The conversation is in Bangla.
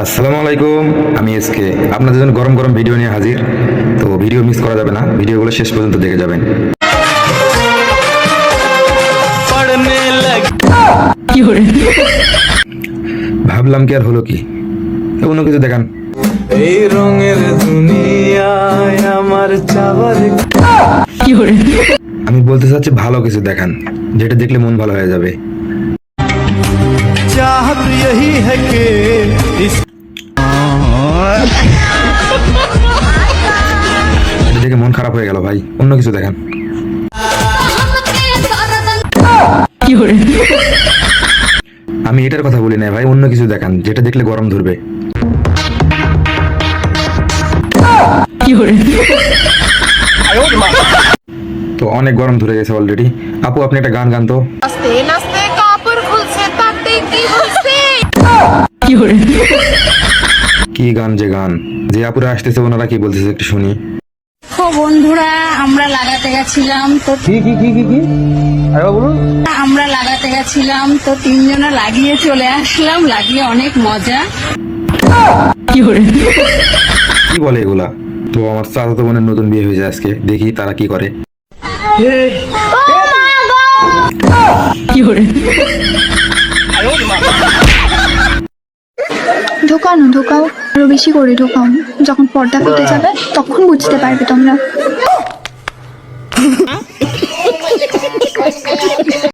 আসসালামু আলাইকুম, আমি এসকে আপনাদের জন্য গরম গরম ভিডিও নিয়ে হাজির। তো ভিডিও মিস করা যাবে না, ভিডিওগুলো শেষ পর্যন্ত দেখে যাবেন। ভাবলাম কি আর হলো কি, অন্য কিছু দেখান। এই রঙের দুনিয়ায় আমার চাওয়ার আমি বলতে চাচ্ছি ভালো কিছু দেখান, যেটা দেখলে মন ভালো হয়ে যাবে। चाहत यही है कि इस এটা দেখে মন খারাপ হয়ে গেল ভাই, অন্য কিছু দেখান। আমি এটার কথা বলি না ভাই, অন্য কিছু দেখান যেটা দেখলে গরম ধরবে। তো অনেক গরম ধরে গেছে অলরেডি। আপু আপনি একটা গান গান তো। নাচতে নাচতে কাপড় খুলছে তাতে কি হইছে? কি গান যে গান, যে আপুরা আসতেছে ওনারা কি বলতেছে একটু শুনি। তো বন্ধুরা আমরা লাগাতে গেছিলাম তো আমরা লাগাতে গেছিলাম তো তিনজনে লাগিয়ে চলে আসলাম, লাগিয়ে অনেক মজা। কি বলে এগুলা? তো আমার চাচাতো বোনের নতুন বিয়ে হয়েছে আজকে, দেখি তারা কি করে। ঢোকানো ঢোকাও, আরো বেশি করে ঢোকাও। যখন পর্দা ফেটে যাবে তখন বুঝতে পারবে তোমরা।